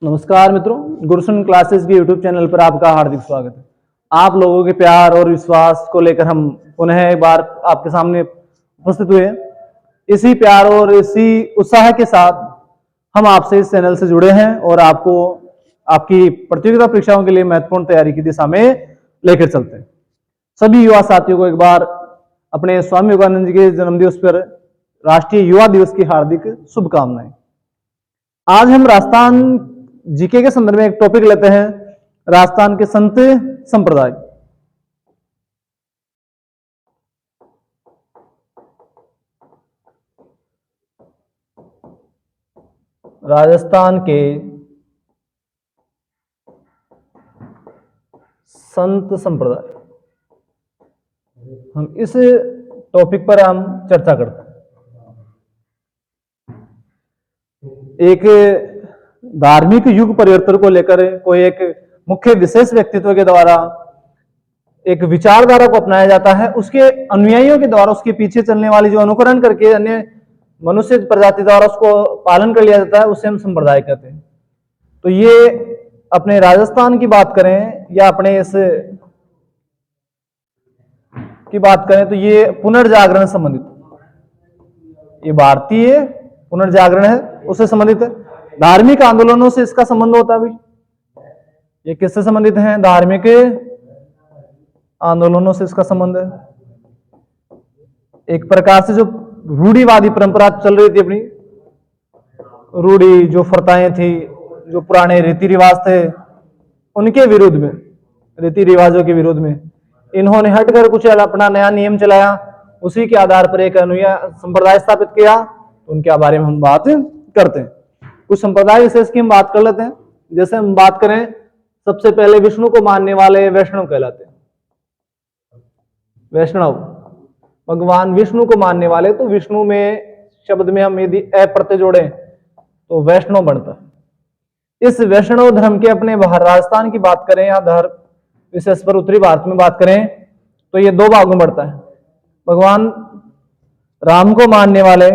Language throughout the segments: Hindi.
नमस्कार मित्रों, गुरुसन क्लासेस के यूट्यूब चैनल पर आपका हार्दिक स्वागत है। आप लोगों के प्यार और विश्वास को लेकर हम पुनः एक बार आपके सामने उपस्थित हुए हैं। इसी प्यार और इसी उत्साह के साथ हम आपसे इस चैनल से जुड़े हैं और आपको आपकी प्रतियोगिता परीक्षाओं के लिए महत्वपूर्ण तैयारी की दिशा में लेकर चलते हैं। सभी युवा साथियों को एक बार अपने स्वामी विवेकानंद जी के जन्मदिवस पर राष्ट्रीय युवा दिवस की हार्दिक शुभकामनाएं। आज हम राजस्थान जीके के संदर्भ में एक टॉपिक लेते हैं, राजस्थान के संत संप्रदाय। राजस्थान के संत संप्रदाय, हम इस टॉपिक पर हम चर्चा करते हैं। एक धार्मिक युग परिवर्तन को लेकर कोई एक मुख्य विशेष व्यक्तित्व के द्वारा एक विचारधारा को अपनाया जाता है, उसके अनुयायियों के द्वारा उसके पीछे चलने वाली जो अनुकरण करके अन्य मनुष्य प्रजाति द्वारा उसको पालन कर लिया जाता है, उसे हम संप्रदाय कहते हैं। तो ये अपने राजस्थान की बात करें या अपने इस की बात करें तो ये पुनर्जागरण संबंधित, ये भारतीय पुनर्जागरण है, उससे संबंधित है। धार्मिक आंदोलनों से इसका संबंध होता है भाई। ये किससे संबंधित है? धार्मिक आंदोलनों से इसका संबंध है। एक प्रकार से जो रूढ़िवादी परंपरा चल रही थी अपनी, रूढ़ी जो प्रथाएं थी, जो पुराने रीति रिवाज थे, उनके विरुद्ध में, रीति रिवाजों के विरोध में इन्होंने हटकर कुछ अपना नया नियम चलाया, उसी के आधार पर एक अनुयायी संप्रदाय स्थापित किया। तो उनके बारे में हम बात करते हैं। कुछ संप्रदाय विशेष की हम बात कर लेते हैं। जैसे हम बात करें, सबसे पहले विष्णु को मानने वाले वैष्णव कहलाते हैं। वैष्णव, भगवान विष्णु को मानने वाले, तो विष्णु में शब्द में हम यदि अ प्रत्यय जोड़े तो वैष्णव बनता है। इस वैष्णव धर्म के अपने राजस्थान की बात करें या धर्म विशेष पर उत्तरी भारत में बात करें तो ये दो भागों में बढ़ता है। भगवान राम को मानने वाले,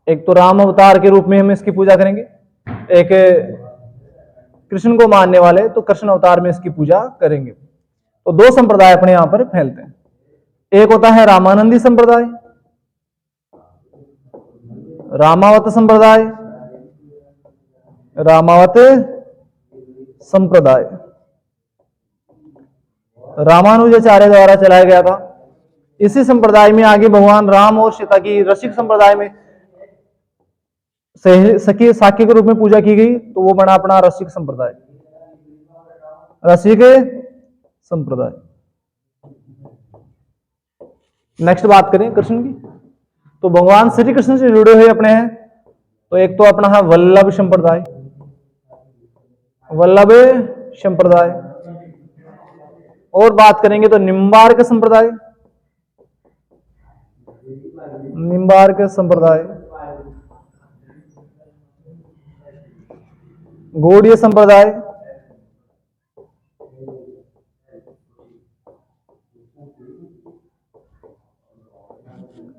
एक तो राम अवतार के रूप में हम इसकी पूजा करेंगे, एक कृष्ण को मानने वाले तो कृष्ण अवतार में इसकी पूजा करेंगे। तो दो संप्रदाय अपने यहां पर फैलते हैं। एक होता है रामानंदी संप्रदाय, रामावत संप्रदाय, रामावत संप्रदाय रामानुजाचार्य द्वारा चलाया गया था। इसी संप्रदाय में आगे भगवान राम और सीता की रसिक संप्रदाय में सखी साखी के रूप में पूजा की गई, तो वो बना अपना रसिक संप्रदाय, रसिक संप्रदाय। नेक्स्ट बात करें कृष्ण की, तो भगवान श्री कृष्ण से जुड़े हुए अपने हैं। तो एक तो अपना है वल्लभ संप्रदाय, वल्लभ संप्रदाय। और बात करेंगे तो निम्बार्क संप्रदाय, निम्बार्क संप्रदाय, गौड़ीय संप्रदाय,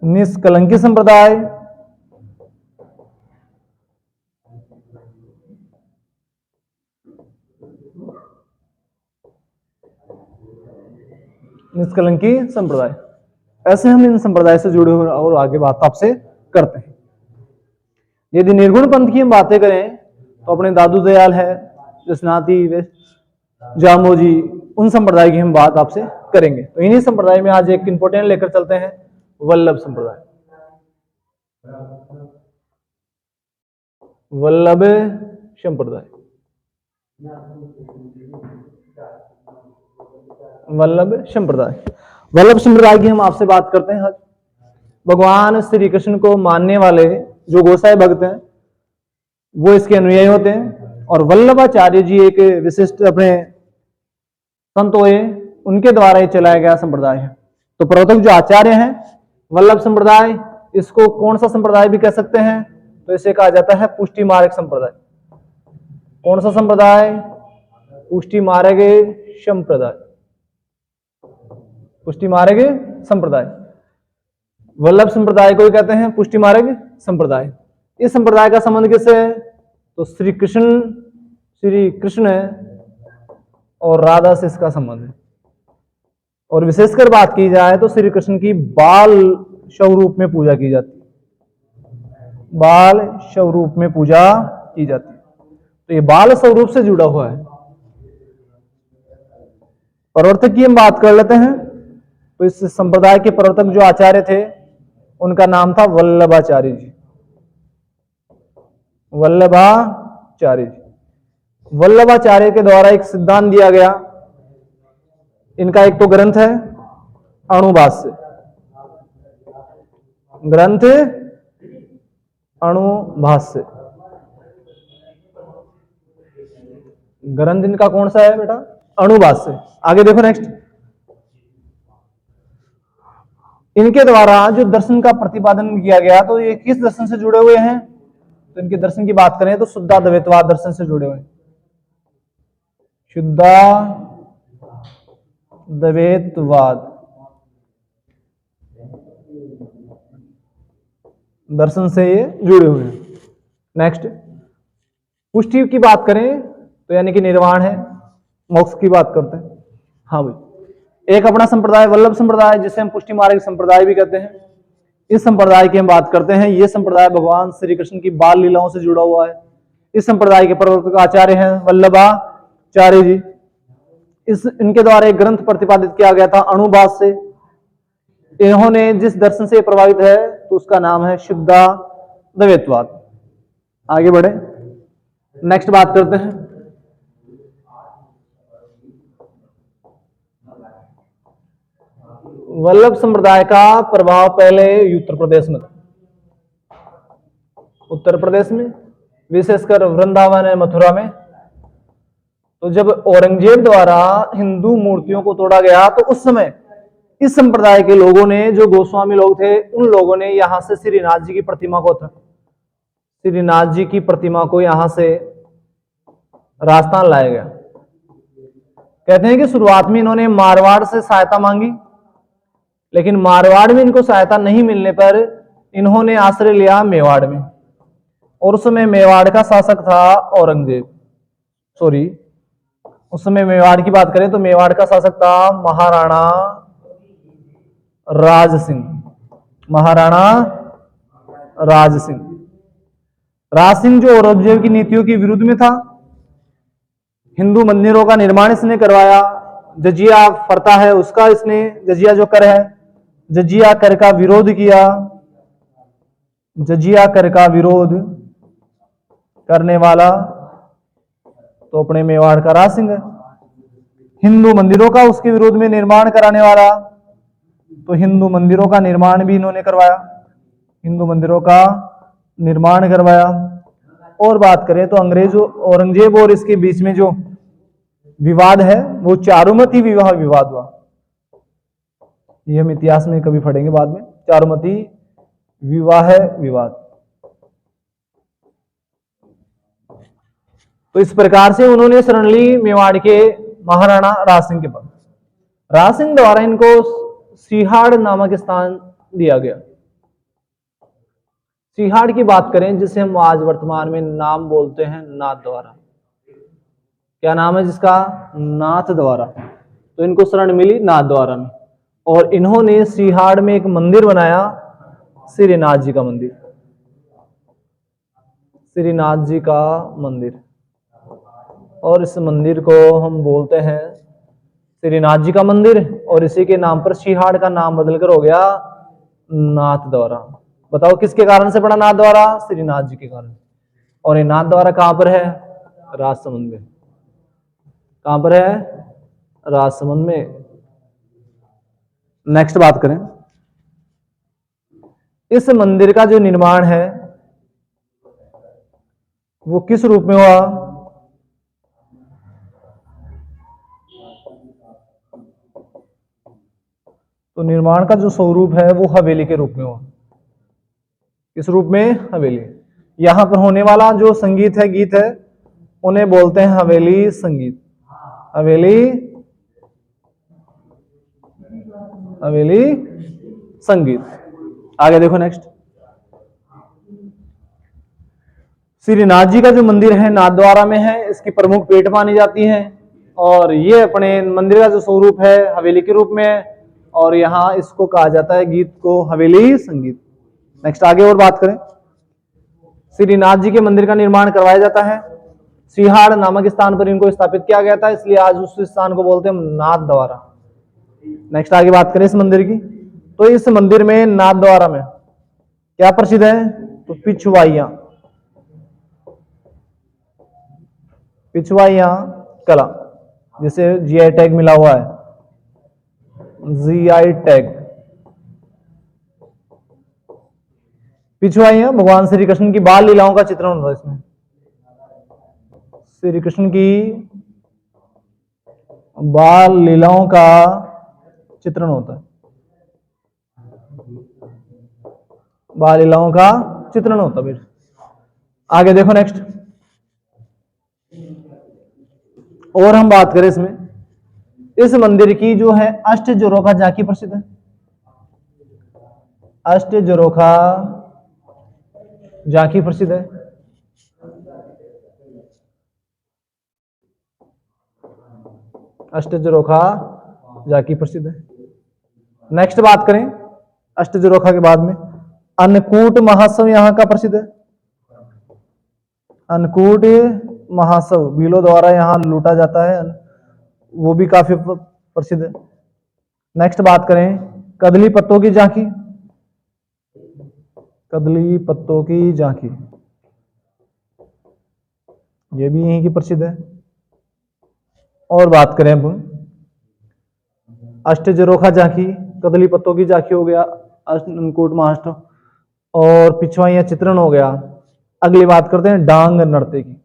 निष्कलंकी संप्रदाय, निष्कलंकी संप्रदाय। ऐसे हम इन संप्रदाय से जुड़े हुए और आगे बात आपसे करते हैं। यदि निर्गुण पंथ की हम बातें करें तो अपने दादू दयाल है, जसनाती, जामोजी, उन संप्रदाय की हम बात आपसे करेंगे। तो इन्हीं संप्रदाय में आज एक इंपोर्टेंट लेकर चलते हैं, वल्लभ संप्रदाय। वल्लभ संप्रदाय, वल्लभ संप्रदाय, वल्लभ संप्रदाय की हम आपसे बात करते हैं। भगवान श्री कृष्ण को मानने वाले जो गोसाई भक्त हैं वो इसके अनुयायी होते हैं। और वल्लभाचार्य जी एक विशिष्ट अपने संत हुए, उनके द्वारा ही चलाया गया संप्रदाय है। तो प्रवर्तक जो आचार्य हैं वल्लभ संप्रदाय, इसको कौन सा संप्रदाय भी कह सकते हैं? तो इसे कहा जाता है पुष्टि मार्ग संप्रदाय। कौन सा संप्रदाय? पुष्टि मार्ग संप्रदाय, पुष्टि मार्ग संप्रदाय। वल्लभ संप्रदाय को कहते हैं पुष्टि मार्ग संप्रदाय। इस संप्रदाय का संबंध किससे है? तो श्री कृष्ण और राधा से इसका संबंध है। और विशेषकर बात की जाए तो श्री कृष्ण की बाल स्वरूप में पूजा की जाती है, बाल स्वरूप में पूजा की जाती है। तो ये बाल स्वरूप से जुड़ा हुआ है। प्रवर्तक की हम बात कर लेते हैं। तो इस संप्रदाय के प्रवर्तक जो आचार्य थे उनका नाम था वल्लभाचार्य जी। वल्लभाचार्य जी, वल्लभाचार्य के द्वारा एक सिद्धांत दिया गया। इनका एक तो ग्रंथ है अणुभाष्य, ग्रंथ अणुभाष्य। ग्रंथ इनका कौन सा है बेटा? अणुभाष्य। आगे देखो नेक्स्ट। इनके द्वारा जो दर्शन का प्रतिपादन किया गया, तो ये किस दर्शन से जुड़े हुए हैं? तो इनके दर्शन की बात करें तो शुद्धाद्वैतवाद दर्शन से जुड़े हुए हैं। शुद्धाद्वैतवाद दर्शन से ये जुड़े हुए हैं। नेक्स्ट, पुष्टि की बात करें तो यानी कि निर्वाण है, मोक्ष की बात करते हैं। हाँ भाई, एक अपना संप्रदाय वल्लभ संप्रदाय, जिसे हम पुष्टि मार्ग संप्रदाय भी कहते हैं, इस संप्रदाय की हम बात करते हैं। यह संप्रदाय भगवान श्री कृष्ण की बाल लीलाओं से जुड़ा हुआ है। इस संप्रदाय के प्रवर्तक आचार्य हैं वल्लभाचार्य जी। इनके द्वारा एक ग्रंथ प्रतिपादित किया गया था अणुभाष्य। इन्होंने जिस दर्शन से प्रभावित है तो उसका नाम है शुद्धाद्वैतवाद। आगे बढ़े, नेक्स्ट बात करते हैं। वल्लभ संप्रदाय का प्रभाव पहले उत्तर प्रदेश में था। उत्तर प्रदेश में विशेषकर वृंदावन और मथुरा में। तो जब औरंगजेब द्वारा हिंदू मूर्तियों को तोड़ा गया तो उस समय इस संप्रदाय के लोगों ने, जो गोस्वामी लोग थे, उन लोगों ने यहां से श्रीनाथ जी की प्रतिमा को यहां से राजस्थान लाया गया। कहते हैं कि शुरुआत में इन्होंने मारवाड़ से सहायता मांगी, लेकिन मारवाड़ में इनको सहायता नहीं मिलने पर इन्होंने आश्रय लिया मेवाड़ में। और उस समय मेवाड़ का शासक था औरंगजेब। उस समय मेवाड़ की बात करें तो मेवाड़ का शासक था महाराणा राज सिंह। राज सिंह जो औरंगजेब की नीतियों के विरुद्ध में था। हिंदू मंदिरों का निर्माण इसने करवाया। जजिया प्रथा है उसका, इसने जजिया जो कर है, जजिया कर का विरोध किया। जजिया कर का विरोध करने वाला तो अपने मेवाड़ का राज सिंह है। हिंदू मंदिरों का उसके विरोध में निर्माण कराने वाला तो हिंदू मंदिरों का निर्माण भी इन्होंने करवाया। और बात करें तो औरंगजेब और इसके बीच में जो विवाद है वो चारुमती विवाह विवाद हुआ। ये हम इतिहास में कभी पढ़ेंगे बाद में, चारुमती विवाह विवाद। तो इस प्रकार से उन्होंने शरण ली मेवाड़ के महाराणा राज सिंह के पास। राज सिंह द्वारा इनको सिहाड़ नामक स्थान दिया गया। सिहाड़ की बात करें, जिसे हम आज वर्तमान में नाम बोलते हैं नाथ द्वारा। क्या नाम है जिसका? नाथ द्वारा। तो इनको शरण मिली नाथ द्वारा में, और इन्होंने सिहाड़ में एक मंदिर बनाया, श्रीनाथ जी का मंदिर। श्रीनाथ जी का मंदिर, और इस मंदिर को हम बोलते हैं श्रीनाथ जी का मंदिर, और इसी के नाम पर सिहाड़ का नाम बदलकर हो गया नाथ द्वारा। बताओ किसके कारण से पड़ा नाथ द्वारा? श्रीनाथ जी के कारण। और ये नाथ द्वारा कहां पर है? राजसमंद में। कहां पर है? राजसमंद में। नेक्स्ट बात करें, इस मंदिर का जो निर्माण है वो किस रूप में हुआ? तो निर्माण का जो स्वरूप है वो हवेली के रूप में हुआ। किस रूप में? हवेली। यहां पर होने वाला जो संगीत है, गीत है, उन्हें बोलते हैं हवेली संगीत। हवेली संगीत। आगे देखो नेक्स्ट। श्रीनाथ जी का जो मंदिर है नाथद्वारा में है, इसकी प्रमुख पेट मानी जाती है और ये अपने मंदिर का जो स्वरूप है हवेली के रूप में है और यहाँ इसको कहा जाता है गीत को हवेली संगीत। नेक्स्ट आगे और बात करें, श्रीनाथ जी के मंदिर का निर्माण करवाया जाता है सिहाड़ नामक स्थान पर इनको स्थापित किया गया था, इसलिए आज उस स्थान को बोलते हैं नाथ द्वारा। नेक्स्ट आगे बात करें इस मंदिर की, तो इस मंदिर में नाथ द्वारा में क्या प्रसिद्ध है, तो पिछवाइयां, पिछवाइयां कला, जिसे जीआई टैग मिला हुआ है, जीआई टैग। पिछवाइयां भगवान श्री कृष्ण की बाल लीलाओं का चित्रण होता है इसमें, श्री कृष्ण की बाल लीलाओं का चित्रण होता है, बाल लीलाओं का चित्रण होता है। आगे देखो नेक्स्ट, और हम बात करें इसमें, इस मंदिर की जो है अष्टजरोखा झांकी प्रसिद्ध है, अष्टजरोखा झांकी प्रसिद्ध है। अष्टजरोखा झांकी प्रसिद्ध है। नेक्स्ट बात करें अष्टजरोखा के बाद में, अन्नकूट महोत्सव यहाँ का प्रसिद्ध है, अन्नकूट महोत्सव भीलों द्वारा यहाँ लूटा जाता है, वो भी काफी प्रसिद्ध है। नेक्स्ट बात करें कदली पत्तों की झांकी, कदली पत्तों की झांकी, ये भी यहीं की प्रसिद्ध है। और बात करें अब अष्टजरोखा झांकी, कदली पत्तों की झांकी हो गया, अन्नकूट महोत्सव और पिछवाइयां चित्रण हो गया। अगली बात करते हैं डांग नृत्य की,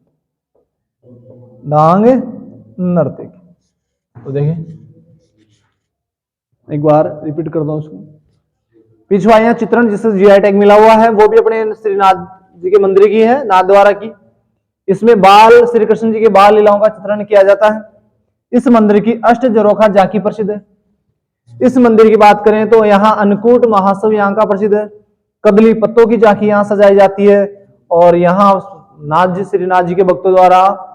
डांग नृत्य की। तो देखिए एक बार रिपीट करता हूं उसको, पिछवाइयां चित्रण जिससे जीआई टैग मिला हुआ है वो भी अपने श्रीनाथ जी के मंदिर की है, नाथद्वारा की। इसमें बाल श्री कृष्ण जी के बाल लीलाओं का चित्रण किया जाता है। इस मंदिर की अष्टजरोखा झांकी प्रसिद्ध है। इस मंदिर की बात करें तो यहाँ अन्नकूट महोत्सव यहाँ का प्रसिद्ध है, कदली पत्तों की झांकी यहाँ सजाई जाती है और यहाँ नाथ जी श्रीनाथ जी के भक्तों द्वारा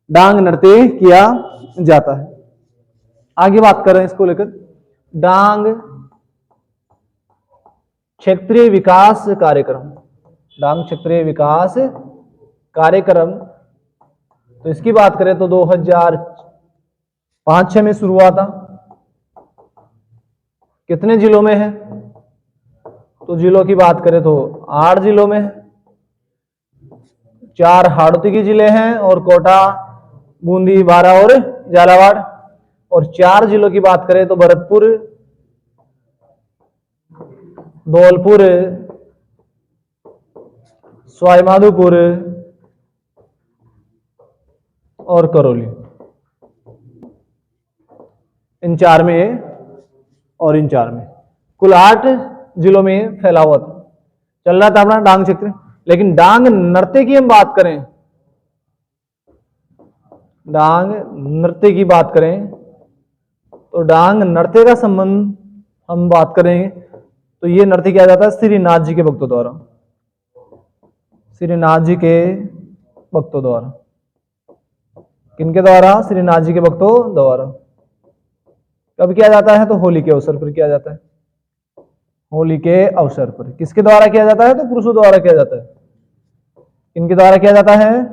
डांग नृत्य किया जाता है। आगे बात कर रहे हैं इसको लेकर, डांग क्षेत्रीय विकास कार्यक्रम, डांग क्षेत्रीय विकास कार्यक्रम। तो इसकी बात करें तो 2005-06 में शुरू हुआ था। कितने जिलों में है, तो जिलों की बात करें तो 8 जिलों में है, 4 हाड़ौती के जिले हैं और कोटा, बूंदी, बारा और झालावाड़। और 4 जिलों की बात करें तो भरतपुर, धौलपुर, सवाईमाधोपुर और करौली, इन 4 में और इन 4 में कुल 8 जिलों में फैला हुआ था, चल रहा था अपना डांग क्षेत्र। लेकिन डांग नृत्य की हम बात करें, डांग नृत्य की बात करें तो डांग नृत्य का संबंध हम बात करेंगे तो ये नृत्य किया जाता है श्रीनाथ जी के भक्तों द्वारा, श्रीनाथ जी के भक्तों द्वारा। किनके द्वारा, श्रीनाथ जी के भक्तों द्वारा। कब किया जाता है, तो होली के अवसर पर किया जाता है, होली के अवसर पर। किसके द्वारा किया जाता है, तो पुरुषों द्वारा किया जाता है। किनके द्वारा किया जाता है,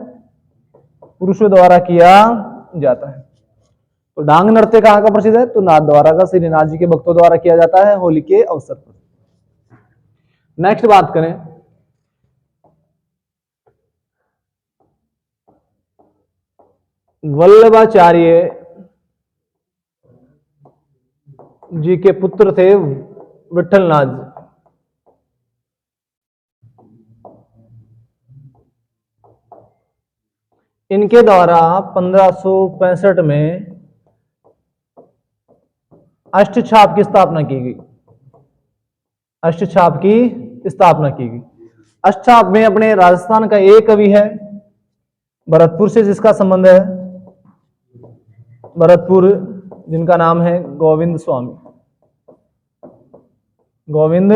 पुरुषों द्वारा किया जाता है। तो डांग नृत्य कहाँ का प्रसिद्ध है, तो नाथ द्वारा का, श्रीनाथ जी के भक्तों द्वारा किया जाता है होली के अवसर पर। नेक्स्ट बात करें, वल्लभाचार्य जी के पुत्र थे विठलनाथ जी। इनके द्वारा 1565 में अष्टछाप की स्थापना की गई, अष्टछाप की स्थापना की गई। अष्टछाप में अपने राजस्थान का एक कवि है भरतपुर से जिसका संबंध है, भरतपुर, जिनका नाम है गोविंद स्वामी, गोविंद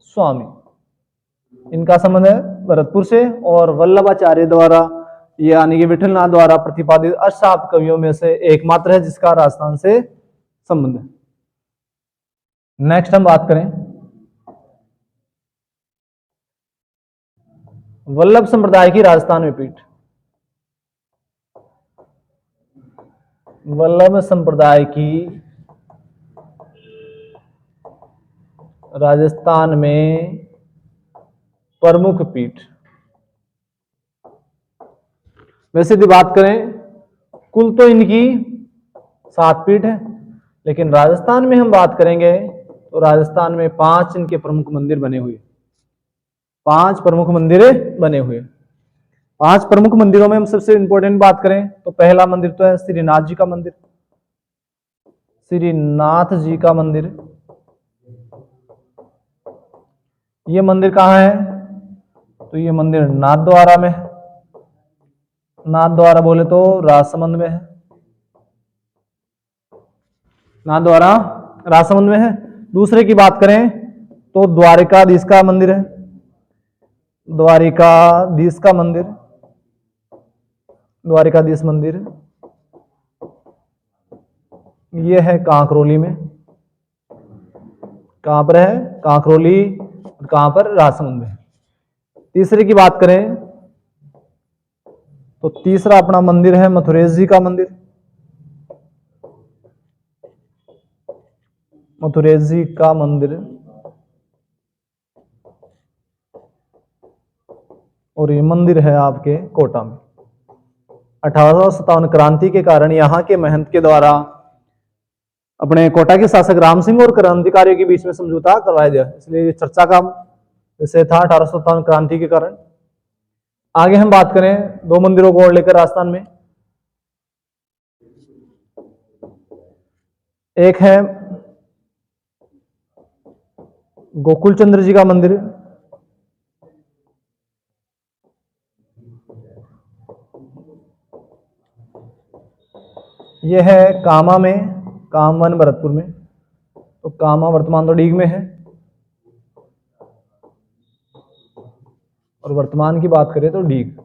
स्वामी। इनका संबंध है भरतपुर से, और वल्लभाचार्य द्वारा यानी कि विठलनाथ द्वारा प्रतिपादित अष्टशाप कवियों में से एकमात्र है जिसका राजस्थान से संबंध है। नेक्स्ट हम बात करें वल्लभ संप्रदाय की राजस्थान में पीठ। वल्लभ संप्रदाय की राजस्थान में प्रमुख पीठ। वैसे यदि बात करें कुल तो इनकी 7 पीठ है, लेकिन राजस्थान में हम बात करेंगे तो राजस्थान में 5 इनके प्रमुख मंदिर बने हुए, 5 प्रमुख मंदिर बने हुए। 5 प्रमुख मंदिरों में हम सबसे इंपॉर्टेंट बात करें तो पहला मंदिर तो है श्रीनाथ जी का मंदिर। श्रीनाथ जी का मंदिर, ये मंदिर कहाँ है? तो ये मंदिर नाथद्वारा में है। नाथद्वारा बोले तो राजसमंद में है, नाथद्वारा राजसमंद में है। दूसरे की बात करें तो द्वारिकाधीश का मंदिर है, द्वारिकाधीश का मंदिर, द्वारिकाधीश मंदिर ये है कांकरोली में। कहां पर है? कांकरोली। कहां पर? राजसमंद में। तीसरे की बात करें तो तीसरा अपना मंदिर है मथुरेश जी का मंदिर। मथुरेश जी का मंदिर, और ये मंदिर है आपके कोटा में। 1857 क्रांति के कारण यहाँ के महंत के द्वारा अपने कोटा के शासक राम सिंह और क्रांतिकारियों के बीच में समझौता करवाया गया, इसलिए चर्चा का विषय था 1857 क्रांति के कारण। आगे हम बात करें 2 मंदिरों को और लेकर राजस्थान में। एक है गोकुल चंद्र जी का मंदिर, यह है कामा में, कामवन भरतपुर में। तो कामा वर्तमान तो डीग में है, और वर्तमान की बात करें तो डीग।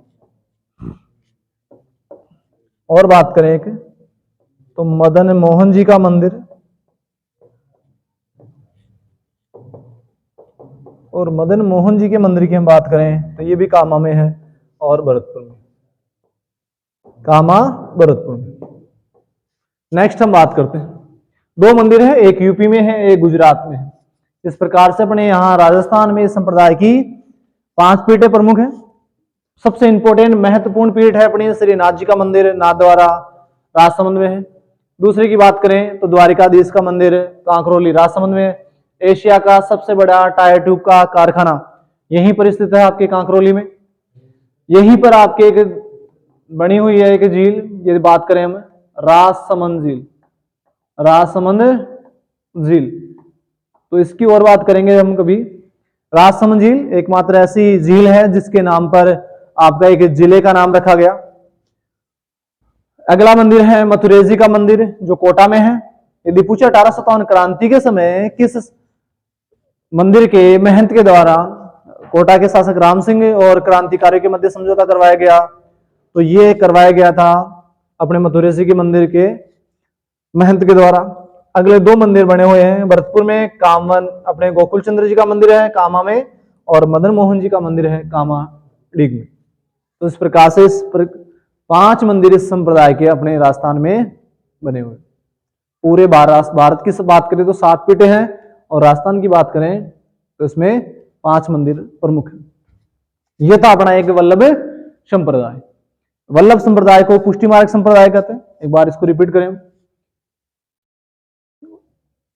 और बात करें एक तो मदन मोहन जी का मंदिर, और मदन मोहन जी के मंदिर की हम बात करें तो ये भी कामा में है और भरतपुर में, कामा भरतपुर में। नेक्स्ट हम बात करते हैं 2 मंदिर है, एक यूपी में है, एक गुजरात में है। इस प्रकार से अपने यहाँ राजस्थान में इस संप्रदाय की 5 पीठें प्रमुख हैं। सबसे इंपॉर्टेंट महत्वपूर्ण पीठ है अपनी श्रीनाथ जी का मंदिर, नाथद्वारा राजसमंद में है। दूसरे की बात करें तो द्वारिकाधीश का मंदिर कांकरोली राजसमंद में है। एशिया का सबसे बड़ा टायर ट्यूब का कारखाना यहीं पर स्थित है आपके कांकरोली में। यहीं पर आपके एक बनी हुई है एक झील, यदि बात करें हम राजसमंद झील, राजसमंद झील, तो इसकी और बात करेंगे हम कभी। राजसमंद झील एकमात्र ऐसी झील है जिसके नाम पर आपका एक जिले का नाम रखा गया। अगला मंदिर है मथुरेश जी का मंदिर जो कोटा में है। यदि पूछे 1857 क्रांति के समय किस मंदिर के महंत के द्वारा कोटा के शासक राम सिंह और क्रांतिकारियों के मध्य समझौता करवाया गया, तो ये करवाया गया था अपने मथुरेश जी के मंदिर के महंत के द्वारा। अगले 2 मंदिर बने हुए हैं भरतपुर में, कामवन अपने गोकुल चंद्र जी का मंदिर है कामा में, और मदन मोहन जी का मंदिर है कामा डीग में। तो इस प्रकार से 5 मंदिर इस संप्रदाय के अपने राजस्थान में बने हुए। पूरे भारत की बात करें तो 7 पीठें हैं, और राजस्थान की बात करें तो इसमें 5 मंदिर प्रमुख हैं। यह था अपना एक वल्लभ संप्रदाय। वल्लभ संप्रदाय को पुष्टि मार्ग संप्रदाय कहते हैं। एक बार इसको रिपीट करें,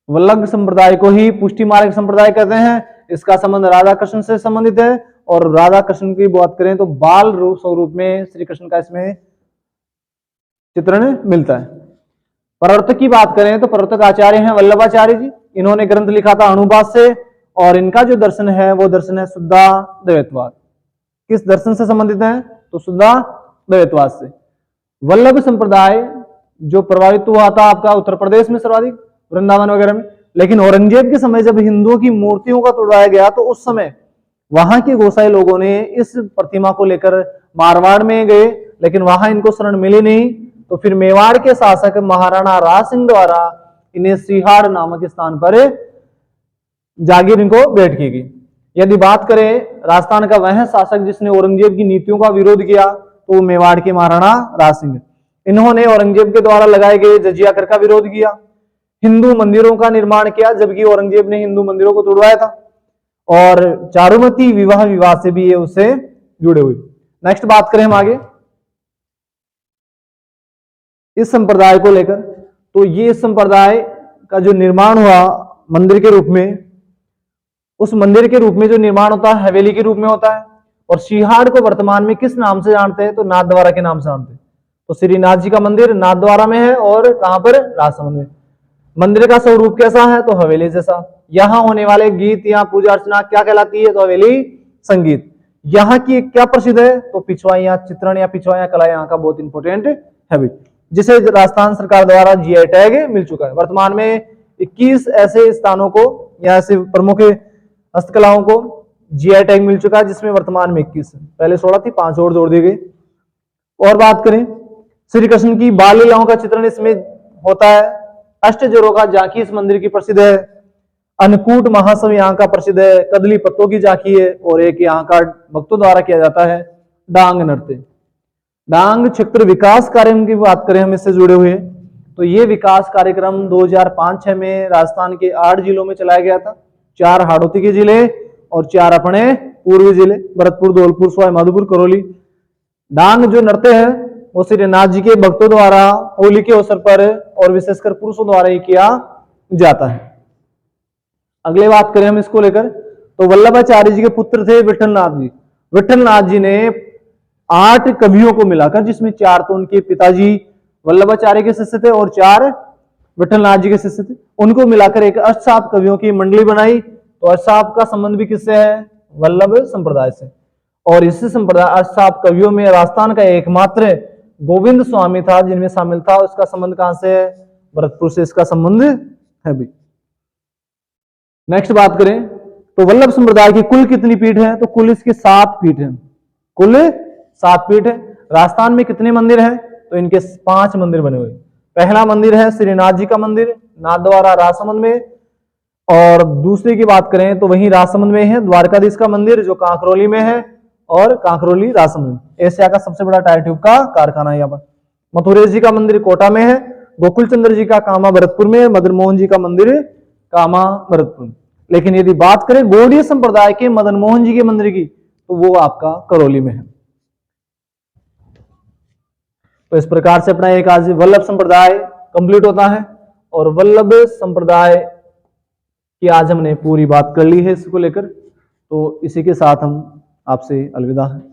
वल्लभ संप्रदाय को ही पुष्टि मार्ग संप्रदाय कहते हैं। इसका संबंध राधा कृष्ण से संबंधित है, और राधा कृष्ण की बात करें तो बाल रूप स्वरूप में श्री कृष्ण का इसमें चित्रण मिलता है। प्रवर्तक की बात करें तो प्रवर्तक आचार्य हैं वल्लभाचार्य जी। इन्होंने ग्रंथ लिखा था अनुभाष्य, और इनका जो दर्शन है वो दर्शन है शुद्धाद्वैतवाद। किस दर्शन से संबंधित है? तो शुद्धाद्वैतवाद से। वल्लभ संप्रदाय जो प्रभावित हुआ था आपका उत्तर प्रदेश में सर्वाधिक, वृंदावन वगैरह में, लेकिन औरंगजेब के समय जब हिंदुओं की मूर्तियों का तोड़वाया गया तो उस समय वहां के गोसाई लोगों ने इस प्रतिमा को लेकर मारवाड़ में गए, लेकिन वहां इनको शरण मिली नहीं। तो फिर मेवाड़ के शासक महाराणा राज सिंह द्वारा इन्हें सिहाड़ नामक स्थान पर जागीर इनको भेंट की गई। यदि बात करें राजस्थान का वह शासक जिसने औरंगजेब की नीतियों का विरोध किया, तो मेवाड़ के महाराणा राज सिंह। इन्होंने औरंगजेब के द्वारा लगाए गए जजिया कर का विरोध किया, हिंदू मंदिरों का निर्माण किया, जबकि औरंगजेब ने हिंदू मंदिरों को तोड़वाया था, और चारुमती विवाह विवाद से भी ये उससे जुड़े हुए। नेक्स्ट बात करें हम आगे इस संप्रदाय को लेकर, तो ये इस संप्रदाय का जो निर्माण हुआ मंदिर के रूप में, उस मंदिर के रूप में जो निर्माण होता है हवेली के रूप में होता है। और सिहाड़ को वर्तमान में किस नाम से जानते हैं, तो नाथद्वारा के नाम से जानते हैं। तो श्रीनाथ जी का मंदिर नाथद्वारा में है, और कहां पर, राजसमंद में। मंदिर का स्वरूप कैसा है, तो हवेली जैसा। यहाँ होने वाले गीत या पूजा अर्चना क्या कहलाती है, तो हवेली संगीत। यहाँ की क्या प्रसिद्ध है, तो पिछवाइयां चित्रण या पिछवाइयां कला यहाँ का बहुत इंपॉर्टेंट है भी, जिसे राजस्थान सरकार द्वारा जीआई टैग मिल चुका है। वर्तमान में 21 ऐसे स्थानों को या ऐसे प्रमुख हस्तकलाओं को जीआई टैग मिल चुका है, जिसमें वर्तमान में 21 है, पहले 16 थी, 5 और जोड़ दी गई। और बात करें श्री कृष्ण की बाल लीलाओं का चित्रण इसमें होता है। अष्टजरों का झांकी इस मंदिर की प्रसिद्ध है। अन्नकूट महासव यहाँ का प्रसिद्ध है। कदली पत्तों की झांकी है, और एक यहाँ का भक्तों द्वारा किया जाता है डांग नृत्य। डांग क्षेत्र विकास कार्यक्रम की बात करें हम इससे जुड़े हुए, तो ये विकास कार्यक्रम 2005-06 में राजस्थान के 8 जिलों में चलाया गया था। 4 हाड़ौती के जिले और 4 अपने पूर्वी जिले, भरतपुर, धौलपुर, सवाई माधोपुर, करौली। डांग जो नृत्य है वो श्रीनाथ जी के भक्तों द्वारा होली के अवसर पर और विशेषकर पुरुषों द्वारा ही किया जाता है। अगले बात करें हम इसको लेकर, तो वल्लभाचार्य जी के पुत्र थे विठलनाथ जी। विठलनाथ जी ने 8 कवियों को मिलाकर, जिसमें 4 तो उनके पिताजी वल्लभाचार्य के शिष्य थे और 4 विठलनाथ जी के शिष्य थे, उनको मिलाकर एक अष्टसाप कवियों की मंडली बनाई। तो अष्टसाप का संबंध भी किससे है, वल्लभ संप्रदाय से। और इसी संप्रदाय अष्टसाप कवियों में राजस्थान का एकमात्र गोविंद स्वामी था जिनमें शामिल था। उसका संबंध कहां से है, भरतपुर से इसका संबंध है भी। नेक्स्ट बात करें तो वल्लभ संप्रदाय की कुल कितनी पीठ है, तो कुल इसके 7 पीठ है। कुल 7 पीठ है। राजस्थान में कितने मंदिर हैं, तो इनके 5 मंदिर बने हुए। पहला मंदिर है श्रीनाथ जी का मंदिर, नाथद्वारा राजसमंद में। और दूसरे की बात करें तो वही राजसमंद में है द्वारकाधीश का मंदिर, जो कांकरोली में है, और कांकरोली राजसमंद, एशिया का सबसे बड़ा टायर ट्यूब का कारखाना है यहाँ पर। मथुरेश जी का मंदिर कोटा में है। गोकुल चंद्र जी का कामा भरतपुर में, मदन मोहन जी का मंदिर कामा भरतपुर। लेकिन यदि बात करें गौड़ीय संप्रदाय के मदन मोहन जी के मंदिर की, तो वो आपका करौली में है। तो इस प्रकार से अपना एक आज वल्लभ संप्रदाय कंप्लीट होता है। और वल्लभ संप्रदाय की आज हमने पूरी बात कर ली है इसको लेकर। तो इसी के साथ हम आपसे अलविदा हैं।